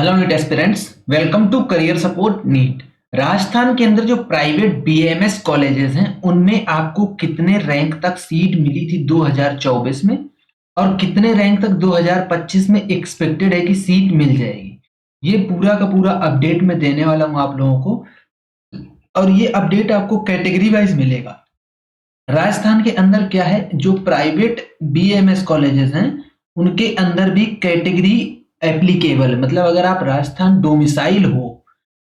Hello NEET aspirants, welcome to career support NEET. Rajasthan के अंदर जो प्राइवेट बीएमएस कॉलेजेस हैं उनमें आपको कितने रैंक तक सीट मिली थी 2024 में और कितने रैंक तक 2025 में एक्सपेक्टेड है कि सीट मिल जाएगी। ये पूरा का पूरा अपडेट मैं देने वाला हूं आप लोगों को और ये अपडेट आपको कैटेगरी वाइज मिलेगा। राजस्थान के अंदर क्या है, जो प्राइवेट बीएमएस कॉलेजेस हैं उनके अंदर भी कैटेगरी एप्लीकेबल, मतलब अगर आप राजस्थान डोमिसाइल हो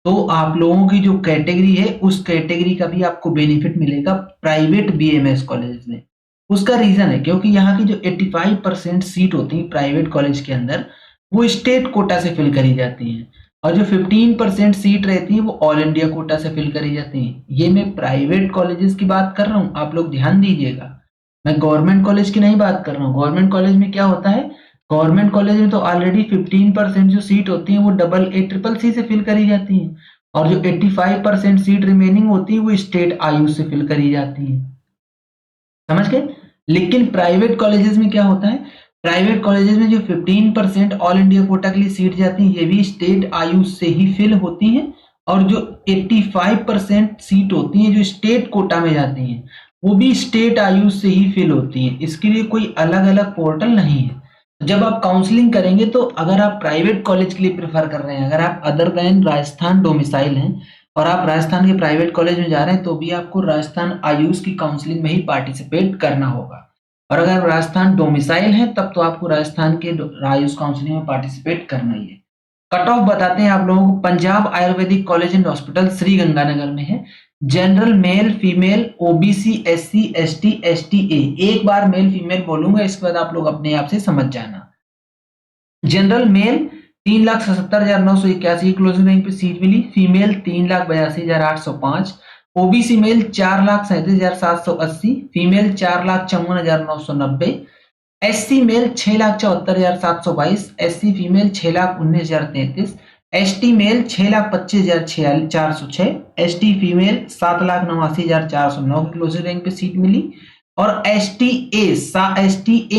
तो आप लोगों की जो कैटेगरी है उस कैटेगरी का भी आपको बेनिफिट मिलेगा प्राइवेट बीएमएस कॉलेज में। उसका रीजन है क्योंकि यहाँ की जो 85% सीट होती है प्राइवेट कॉलेज के अंदर वो स्टेट कोटा से फिल करी जाती हैं और जो 15% सीट रहती है वो ऑल इंडिया कोटा से फिल करी जाती हैं। ये मैं प्राइवेट कॉलेजेस की बात कर रहा हूँ, आप लोग ध्यान दीजिएगा। मैं गवर्नमेंट कॉलेज की नहीं बात कर रहा हूँ। गवर्नमेंट कॉलेज में क्या होता है, गवर्नमेंट कॉलेज में तो ऑलरेडी 15% जो सीट होती है वो डबल ए ट्रिपल सी से फिल करी जाती है और जो 85% सीट रिमेनिंग होती है वो स्टेट आयुष से फिल करी जाती है। समझ गए। लेकिन प्राइवेट कॉलेजेस में क्या होता है, प्राइवेट कॉलेजेस में जो 15% ऑल इंडिया कोटा के लिए सीट जाती है ये भी स्टेट आयुष से ही फिल होती है और जो 85% सीट होती है जो स्टेट कोटा में जाती हैं वो भी स्टेट आयुष से ही फिल होती है। इसके लिए कोई अलग अलग पोर्टल नहीं है। जब आप काउंसलिंग करेंगे तो अगर आप प्राइवेट कॉलेज के लिए प्रेफर कर रहे हैं, अगर आप अदर देन राजस्थान डोमिसाइल हैं और आप राजस्थान के प्राइवेट कॉलेज में जा रहे हैं तो भी आपको राजस्थान आयुष की काउंसलिंग में ही पार्टिसिपेट करना होगा। और अगर आप राजस्थान डोमिसाइल है तब तो आपको राजस्थान के आयुष काउंसलिंग में पार्टिसिपेट करना ही है। कट ऑफ बताते हैं आप लोगों को। Punjab Ayurvedic college and hospital Shri Ganganagar में है। General male female OBC SC ST STA, एक बार मेल फीमेल बोलूंगा इसके बाद आप लोग अपने आप से समझ जाना। जनरल मेल 3,77,981 क्लोजिंग रैंक पे सीट मिली। Female 3,82,805। OBC male 4,37,780। Female 4,54,990। SC male 6,74,722। SC female 6,19,033। ST male 6,25,406। ST female 7,89,409 की क्लोजिंग रैंक पे सीट मिली और एसटी ए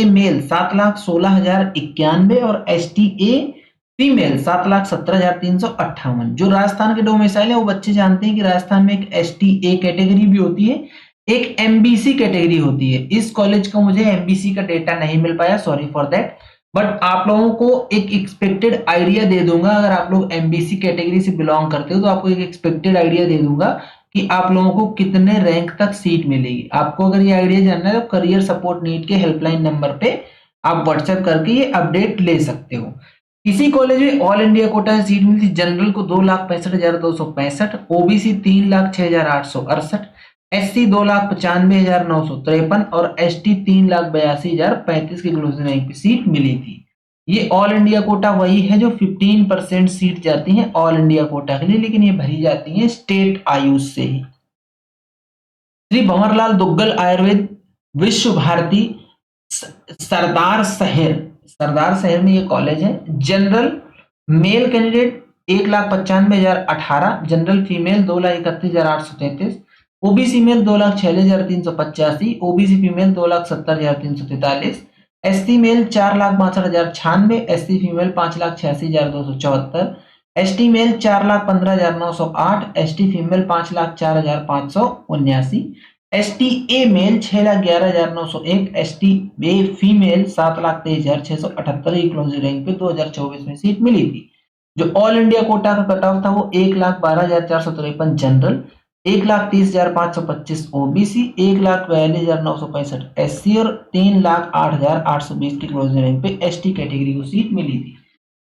मेल 7,16,091 और एसटी ए फीमेल 7,17,358। जो राजस्थान के डोमिसाइल है वो बच्चे जानते हैं कि राजस्थान में एक एसटी ए कैटेगरी भी होती है, एक एमबीसी कैटेगरी होती है। इस कॉलेज को मुझे एमबीसी का डेटा नहीं मिल पाया, सॉरी फॉर दैट, बट आप लोगों को एक एक्सपेक्टेड आइडिया दे दूंगा। अगर आप लोग एमबीसी कैटेगरी से बिलोंग करते हो तो आपको एक एक्सपेक्टेड आइडिया दे दूंगा कि आप लोगों को कितने रैंक तक सीट मिलेगी। आपको अगर ये आइडिया जानना है तो करियर सपोर्ट नीट के हेल्पलाइन नंबर पे आप व्हाट्सएप करके ये अपडेट ले सकते हो। इसी कॉलेज में ऑल इंडिया कोटा से सीट मिली थी। जनरल को 2,65,265, ओबीसी 3,06,868, एससी 2,95,953 और एसटी 3,82,035 की क्लोजिंग रैंक पे सीट मिली थी। ये ऑल इंडिया कोटा वही है जो 15% सीट जाती हैं ऑल इंडिया कोटा के लिए, लेकिन ये भरी जाती हैं स्टेट आयुष से ही। श्री भंवरलाल दुग्गल आयुर्वेद विश्व भारती सरदार शहर में ये कॉलेज है। General male candidate 1,95,018, general female 2,31,833, OBC male 2,46,385, OBC female 2,70,343, SC male 4,62,096, SC female 5,86,274, ST male 4,15,908, ST female 5,04,579, ST A male 6,11,901, ST A female 7,23,678 की क्लोजिंग रैंक पे 2024 में सीट मिली थी। जो ऑल इंडिया कोटा का कट ऑफ था वो 1,12,453 जनरल, 1,30,525 ओबीसी, 1,42,965 एससी और 3,08,820 की क्लोजिंग रैंक पे एसटी कैटेगरी को सीट मिली थी।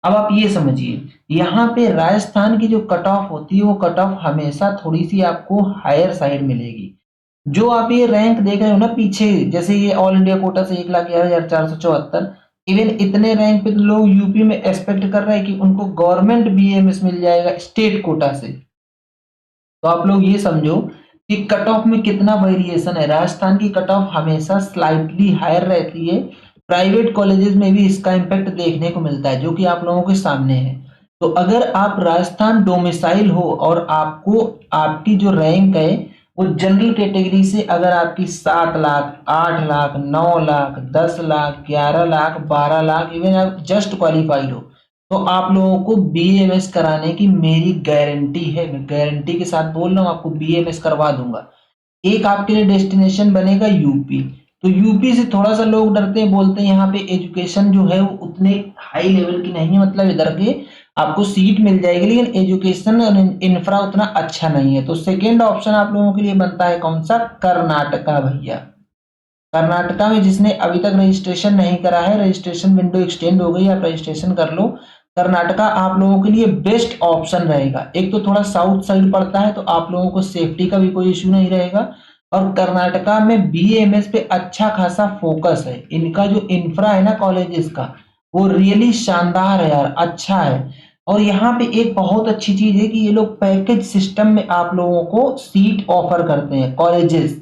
अब आप ये समझिए, यहाँ पे राजस्थान की जो कट ऑफ होती है वो कट ऑफ हमेशा थोड़ी सी आपको हायर साइड मिलेगी। जो आप ये रैंक देख रहे हो ना पीछे, जैसे ये ऑल इंडिया कोटा से 1,11,474, इवन इतने रैंक पे तो लोग यूपी में एक्सपेक्ट कर रहे हैं कि उनको गवर्नमेंट बीएमएस मिल जाएगा स्टेट कोटा से। तो आप लोग ये समझो कि कट ऑफ में कितना वेरिएशन है। राजस्थान की कट ऑफ हमेशा स्लाइटली हायर रहती है। प्राइवेट कॉलेजेस में भी इसका इम्पैक्ट देखने को मिलता है जो कि आप लोगों के सामने है। तो अगर आप राजस्थान डोमिसाइल हो और आपको आपकी जो रैंक है वो जनरल कैटेगरी से अगर आपकी 7 लाख 8 लाख 9 लाख 10 लाख 11 लाख 12 लाख इवन आप जस्ट क्वालिफाइड हो तो आप लोगों को बीएमएस कराने की मेरी गारंटी है, मैं गारंटी के साथ बोल रहा हूँ, आपको बीएमएस करवा दूंगा। एक आपके लिए डेस्टिनेशन बनेगा यूपी। तो यूपी से थोड़ा सा लोग डरते हैं, बोलते हैं यहाँ पे एजुकेशन जो है वो उतने हाई लेवल की नहीं है, मतलब इधर के आपको सीट मिल जाएगी लेकिन एजुकेशन और इंफ्रा उतना अच्छा नहीं है। तो सेकेंड ऑप्शन आप लोगों के लिए बनता है कौन सा? कर्नाटका भैया। कर्नाटका में जिसने अभी तक रजिस्ट्रेशन नहीं करा है, रजिस्ट्रेशन विंडो एक्सटेंड हो गई, आप रजिस्ट्रेशन कर लो। कर्नाटका आप लोगों के लिए बेस्ट ऑप्शन रहेगा। एक तो थोड़ा साउथ साइड पड़ता है तो आप लोगों को सेफ्टी का भी कोई इश्यू नहीं रहेगा, और कर्नाटका में बीएमएस पे अच्छा खासा फोकस है। इनका जो इंफ्रा है ना कॉलेजेस का, वो रियली शानदार है यार, अच्छा है। और यहाँ पे एक बहुत अच्छी चीज है कि ये लोग पैकेज सिस्टम में आप लोगों को सीट ऑफर करते हैं कॉलेजेस।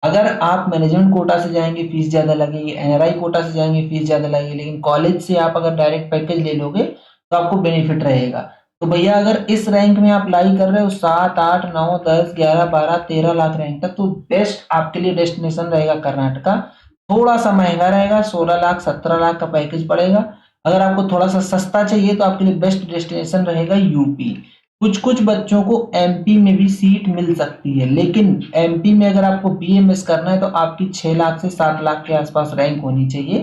अगर आप मैनेजमेंट कोटा से जाएंगे फीस ज्यादा लगेगी, एनआरआई कोटा से जाएंगे फीस ज्यादा लगेगी, लेकिन कॉलेज से आप अगर डायरेक्ट पैकेज ले लोगे तो आपको बेनिफिट रहेगा। तो भैया अगर इस रैंक में आप अप्लाई कर रहे हो 7, 8, 9, 10, 11, 12, 13 लाख रैंक तक, तो बेस्ट आपके लिए डेस्टिनेशन रहेगा कर्नाटका। थोड़ा सा महंगा रहेगा, 16 लाख 17 लाख का पैकेज पड़ेगा। अगर आपको थोड़ा सा सस्ता चाहिए तो आपके लिए बेस्ट डेस्टिनेशन रहेगा यूपी। कुछ कुछ बच्चों को एमपी में भी सीट मिल सकती है, लेकिन एमपी में अगर आपको बीएमएस करना है तो आपकी 6 लाख से 7 लाख के आसपास रैंक होनी चाहिए,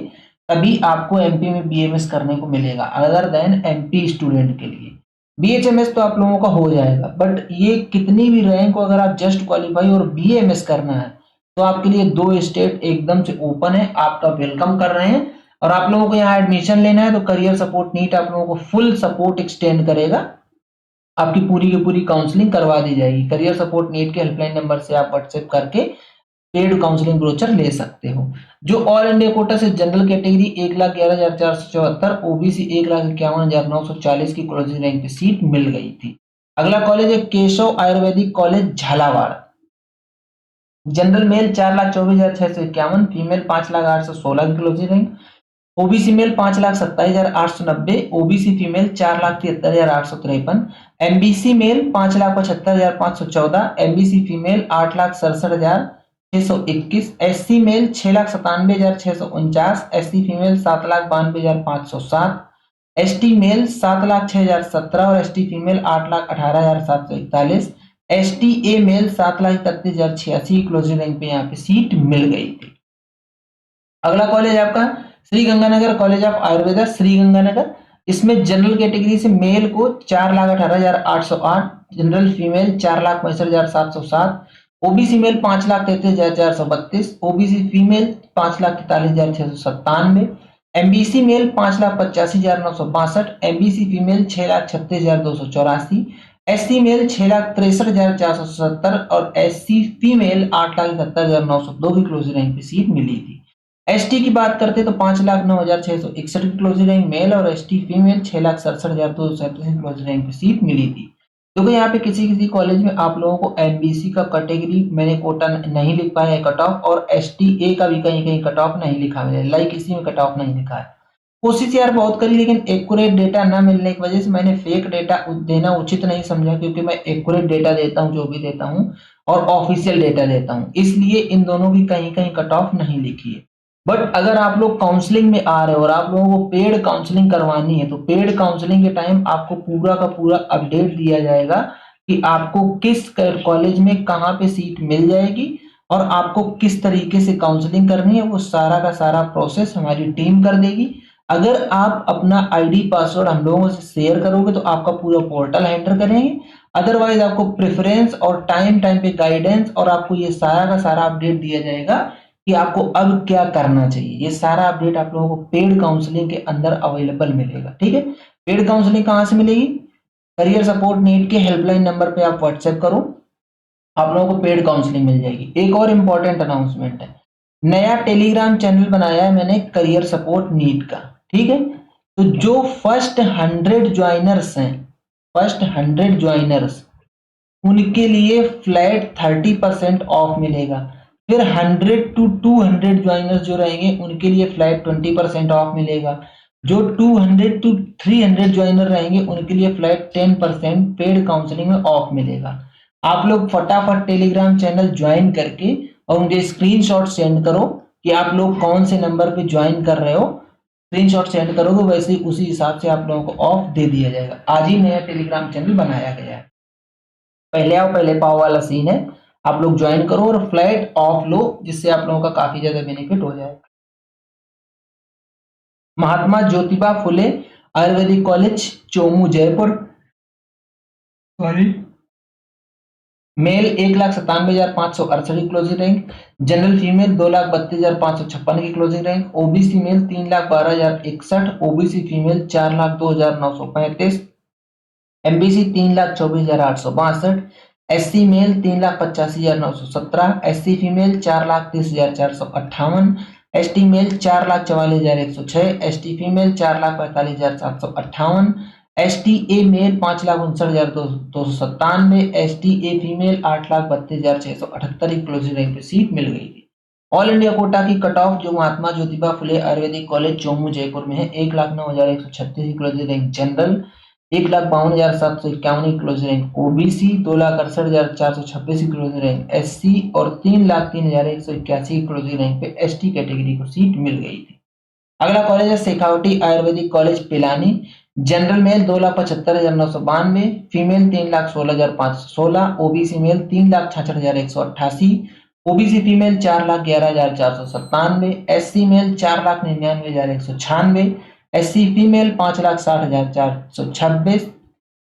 तभी आपको एमपी में बीएमएस करने को मिलेगा, अदर देन एमपी स्टूडेंट के लिए। बीएचएमएस तो आप लोगों का हो जाएगा, बट ये कितनी भी रैंक हो, अगर आप जस्ट क्वालिफाई और बीएमएस करना है तो आपके लिए 2 स्टेट एकदम से ओपन है, आपका वेलकम कर रहे हैं। और आप लोगों को यहाँ एडमिशन लेना है तो करियर सपोर्ट नीट आप लोगों को फुल सपोर्ट एक्सटेंड करेगा, आपकी पूरी की पूरी काउंसलिंग करवा दी जाएगी। करियर सपोर्ट नीट के हेल्पलाइन नंबर से आप व्हाट्सएप करके पेड काउंसलिंग ब्रोचर ले सकते हो। जो ऑल इंडिया कोटा से जनरल कैटेगरी 1,11,474, ओबीसी 1,51,940 की क्लोजिंग रैंक पे सीट मिल गई थी। अगला कॉलेज है Keshav Ayurvedic college Jhalawar. General male 4,24,651, female 5,08,16 की closing rank. OBC male 5,27,890, OBC female 4,73,853, MBC male 5,75,514, MBC female 8,67,621, SC male 6,97,649, SC female 7,92,507, ST male 7,06,017 और ST female 8,18,741, ST A male 7,31,086 closing rank पे यहाँ पे सीट मिल गई थी। अगला कॉलेज आपका श्री गंगानगर कॉलेज ऑफ आयुर्वेदा श्री गंगानगर। इसमें जनरल कैटेगरी से मेल को 4,18,808, general female 4,65,707, OBC male 5,33,432, OBC female 5,43,697, MBC male 5,85,962, MBC female 6,36,284, SC male 6,63,470 और एससी फीमेल 8,71,902 की क्लोजिंग रैंक पे सीट मिली थी। एसटी की बात करते तो 5,09,661 की क्लोजिंग रैंक मेल और एसटी फीमेल 6,67,237 की क्लोजिंग रैंक पे सीट मिली थी। क्योंकि यहाँ पे किसी किसी कॉलेज में आप लोगों को एमबीसी का कैटेगरी मैंने कोटा नहीं लिख पाया है कट ऑफ, और एसटी ए का भी कहीं कहीं कट ऑफ नहीं लिखा है, लाइक इसी में कट ऑफ नहीं लिखा है। कोशिश यार बहुत करी लेकिन एक्यूरेट डेटा ना मिलने की वजह से मैंने फेक डेटा देना उचित नहीं समझा, क्योंकि मैं एक्यूरेट डेटा देता हूँ जो भी देता हूँ और ऑफिशियल डेटा देता हूँ, इसलिए इन दोनों की कहीं कहीं कट ऑफ नहीं लिखी है। बट अगर आप लोग काउंसलिंग में आ रहे हो और आप लोगों को पेड काउंसलिंग करवानी है तो पेड काउंसलिंग के टाइम आपको पूरा का पूरा अपडेट दिया जाएगा कि आपको किस कॉलेज में कहाँ पे सीट मिल जाएगी और आपको किस तरीके से काउंसलिंग करनी है, वो सारा का सारा प्रोसेस हमारी टीम कर देगी। अगर आप अपना आईडी पासवर्ड हम लोगों से शेयर करोगे तो आपका पूरा पोर्टल हैंडल करेंगे, अदरवाइज आपको प्रेफरेंस और टाइम टाइम पे गाइडेंस और आपको ये सारा का सारा अपडेट दिया जाएगा कि आपको अब क्या करना चाहिए। ये सारा अपडेट आप लोगों को पेड काउंसलिंग के अंदर अवेलेबल मिलेगा। ठीक है, पेड काउंसलिंग कहाँ से मिलेगी? करियर सपोर्ट नीट के हेल्पलाइन नंबर पे आप व्हाट्सएप करो, आप लोगों को पेड काउंसलिंग मिल जाएगी। एक और इम्पोर्टेंट अनाउंसमेंट है, नया टेलीग्राम चैनल बनाया है मैंने करियर सपोर्ट नीट का। ठीक है, तो जो फर्स्ट 100 ज्वाइनर्स हैं, फर्स्ट 100 ज्वाइनर्स, उनके लिए फ्लैट 30% ऑफ मिलेगा। फिर 100 to 200 ज्वाइनर्स जो रहेंगे उनके लिए फ्लैट 20% ऑफ मिलेगा। जो 200 to 300 ज्वाइनर रहेंगे उनके लिए फ्लैट 10% पेड काउंसलिंग में ऑफ मिलेगा। आप लोग फटाफट टेलीग्राम चैनल ज्वाइन करके और मुझे स्क्रीनशॉट सेंड करो कि आप लोग कौन से नंबर पे ज्वाइन कर रहे हो, स्क्रीनशॉट सेंड करोगे वैसे ही उसी हिसाब से आप लोगों को ऑफ दे दिया जाएगा। आज ही नया टेलीग्राम चैनल बनाया गया है, पहले आओ पहले पाओ वाला सीन है। आप लोग ज्वाइन करो और फ्लैट ऑफ लो, जिससे आप लोगों का काफी ज्यादा बेनिफिट हो जाएगा। Mahatma Jyotiba Phule Ayurvedic college, Chomu, Jaipur. Sorry, male 1,97,568 की क्लोजिंग रैंक, जनरल फीमेल 2,32,556 की closing rank, OBC male 3,12,061, OBC female 4,02,935, MBC 3,24,862, SC male 3,85,917, SC female 4,30,458, ST male 4,44,106, ST female 4,45,758, ST A male 5,59,297, ST A female 8,32,678 की क्लोजिंग रैंक पे seat मिल गई थी। All India quota cut कट ऑफ जो Mahatma Jyotiba Phule Ayurvedic college Chomu Jaipur में है 1,09,136 की क्लोजिंग रैंक जनरल, 1,52,751 की क्लोजिंग रैंक ओबीसी, 2,68,426 की क्लोजिंग रैंक एससी और 3,03,181 की क्लोजिंग रैंक पे एसटी कैटेगरी को सीट मिल गई थी। अगला कॉलेज है Shekhawati Ayurvedic college Pilani, general male 2,75,992, female 3,16,516, OBC male 3,66,188, OBC female 4,11,497, SC male 4,99,196, SC female 5,60,426,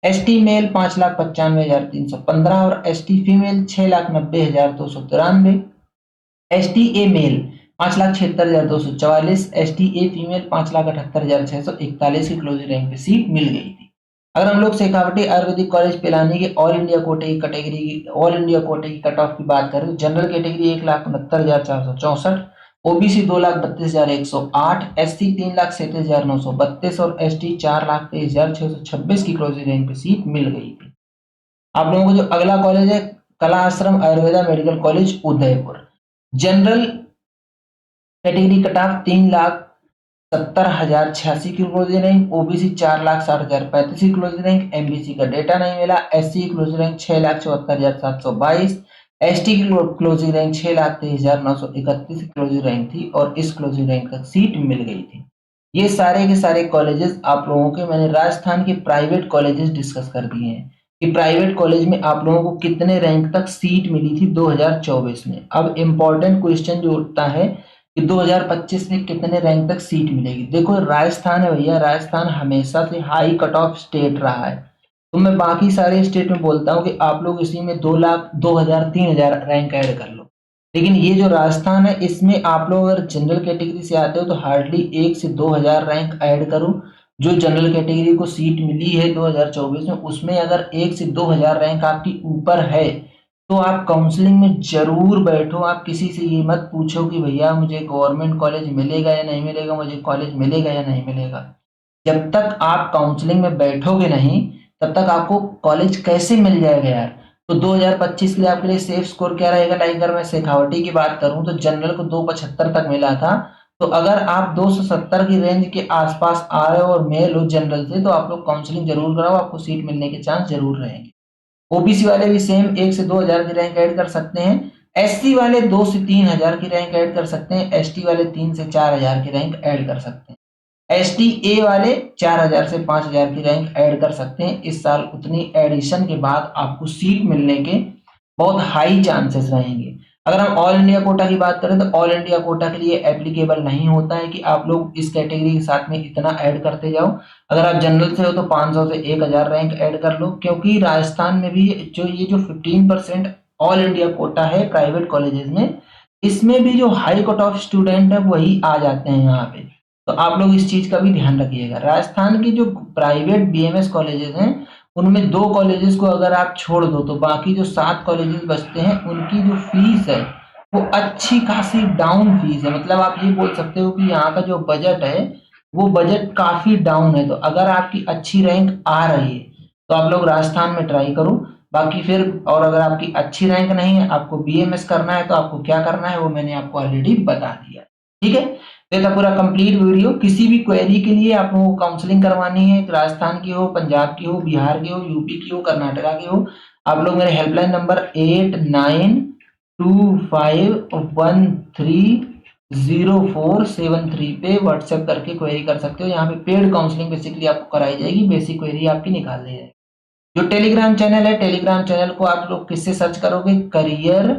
ST male 5,95,315 और ST female 6,90,293, ST A male 5,76,244, ST A female 5,78,641 की क्लोजिंग रैंक पे सीट मिल गई थी। अगर हम लोग शेखावटी आयुर्वेदिक कॉलेज पिलानी के ऑल इंडिया कोटे की कैटेगरी की ऑल इंडिया कोटे की कट ऑफ की बात करें तो जनरल कैटेगरी 1,69,464, ओबीसी 2,32,108, एससी 3,37,932 और एसटी 4,23,626 की क्लोजिंग रैंक पे सीट मिल गई थी। आप लोगों को जो अगला कॉलेज है कला आश्रम Ayurveda medical college Udaipur, general category cut off 3,70,086 की क्लोजिंग रैंक, ओबीसी 4,60,035 की क्लोजिंग रैंक, एमबीसी का डेटा नहीं मिला, एससी की क्लोजिंग रैंक 6,74,722, एसटी की क्लोजिंग रैंक 6,23,931 की क्लोजिंग रैंक थी और इस क्लोजिंग रैंक तक सीट मिल गई थी। ये सारे के सारे कॉलेजेस आप लोगों के मैंने राजस्थान के प्राइवेट कॉलेजेस डिस्कस कर दिए हैं कि प्राइवेट कॉलेज में आप लोगों को कितने रैंक तक सीट मिली थी 2024 में। अब इम्पोर्टेंट क्वेश्चन जो उठता है कि 2025 में कितने रैंक तक सीट मिलेगी। देखो राजस्थान है भैया, राजस्थान हमेशा से हाई कट ऑफ स्टेट रहा है, तो मैं बाकी सारे स्टेट में बोलता हूँ कि आप लोग इसी में 2 लाख 2,000 3,000 रैंक ऐड कर लो, लेकिन ये जो राजस्थान है इसमें आप लोग अगर जनरल कैटेगरी से आते हो तो हार्डली 1 से 2,000 रैंक ऐड करो। जो जनरल कैटेगरी को सीट मिली है 2024 में उसमें अगर 1 से 2,000 रैंक आपकी ऊपर है तो आप काउंसलिंग में जरूर बैठो। आप किसी से ये मत पूछो कि भैया मुझे गवर्नमेंट कॉलेज मिलेगा या नहीं मिलेगा, मुझे कॉलेज मिलेगा या नहीं मिलेगा। जब तक आप काउंसलिंग में बैठोगे नहीं तब तक आपको कॉलेज कैसे मिल जाएगा यार। तो 2025 के लिए आपके लिए सेफ स्कोर क्या रहेगा, लाइक अगर मैं शेखावटी की बात करूं तो जनरल को 275 तक मिला था, तो अगर आप 270 की रेंज के आसपास आ रहे हो और मेल हो जनरल से तो आप लोग काउंसलिंग जरूर कराओ, आपको सीट मिलने के चांस जरूर रहेंगे। ओबीसी वाले भी सेम 1 से 2,000 की रैंक ऐड कर सकते हैं, एससी वाले 2 से 3,000 की रैंक ऐड कर सकते हैं, एसटी वाले 3 से 4,000 की रैंक ऐड कर सकते हैं, एसटी ए वाले 4,000 से 5,000 की रैंक ऐड कर सकते हैं। इस साल उतनी एडिशन के बाद आपको सीट मिलने के बहुत हाई चांसेस रहेंगे। अगर हम ऑल इंडिया कोटा की बात करें तो ऑल इंडिया कोटा के लिए एप्लीकेबल नहीं होता है कि आप लोग इस कैटेगरी के साथ में इतना ऐड करते जाओ। अगर आप जनरल से हो तो 500 से 1,000 रैंक ऐड कर लो, क्योंकि राजस्थान में भी जो 15% ऑल इंडिया कोटा है प्राइवेट कॉलेजेस में, इसमें भी जो हाई कट ऑफ स्टूडेंट है वही आ जाते हैं यहाँ पे। तो आप लोग इस चीज का भी ध्यान रखिएगा। राजस्थान की जो प्राइवेट बीएमएस कॉलेजेस हैं उनमें 2 कॉलेजेस को अगर आप छोड़ दो तो बाकी जो 7 कॉलेजेस बचते हैं उनकी जो फीस है वो अच्छी खासी डाउन फीस है। मतलब आप ये बोल सकते हो कि यहाँ का जो बजट है वो बजट काफी डाउन है। तो अगर आपकी अच्छी रैंक आ रही है तो आप लोग राजस्थान में ट्राई करो। बाकी फिर और अगर आपकी अच्छी रैंक नहीं है, आपको बीएमएस करना है, तो आपको क्या करना है वो मैंने आपको ऑलरेडी बता दिया। ठीक है, तो ये था पूरा कंप्लीट वीडियो। किसी भी क्वेरी के लिए आप लोगों को काउंसलिंग करवानी है, राजस्थान की हो, पंजाब की हो, बिहार की हो, यूपी की हो, कर्नाटका की हो, आप लोग मेरे हेल्पलाइन नंबर 892513 0473 पे व्हाट्सएप करके क्वेरी कर सकते हो। यहाँ पे पेड काउंसलिंग बेसिकली आपको कराई जाएगी, बेसिक क्वेरी आपकी निकाल दी जाएगी। जो टेलीग्राम चैनल है, टेलीग्राम चैनल को आप लोग किससे सर्च करोगे? Career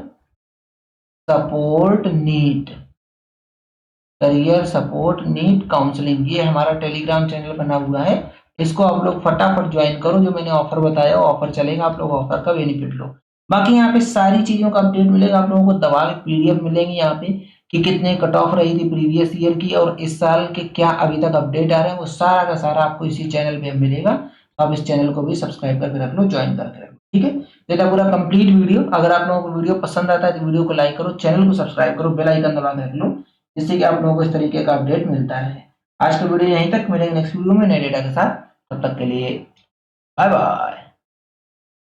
support NEET, career support NEET counselling, ये हमारा टेलीग्राम चैनल बना हुआ है। इसको आप लोग फटाफट ज्वाइन करो। जो मैंने ऑफर बताया ऑफर चलेगा, आप लोग ऑफर का बेनिफिट लो। बाकी यहाँ पे सारी चीजों का अपडेट मिलेगा आप लोगों को, दबा के पीडीएफ मिलेंगी यहाँ पे कि कितने कट ऑफ रही थी प्रीवियस ईयर की और इस साल के क्या अभी तक अपडेट आ रहे हैं, वो सारा का सारा आपको इसी चैनल पे मिलेगा। तो आप इस चैनल को भी सब्सक्राइब करके रख लो, ज्वाइन करके रख लो, ठीक है। तो ये था पूरा कंप्लीट वीडियो। अगर आप लोगों को वीडियो पसंद आता है तो वीडियो को लाइक करो, चैनल को सब्सक्राइब करो, बेल आइकन दबा के रख लो, जिससे कि आप लोगों को इस तरीके का अपडेट मिलता रहे। आज का वीडियो यहीं तक, मिलेंगे नेक्स्ट वीडियो में नए डेटा के साथ। तब तक के लिए बाय बाय।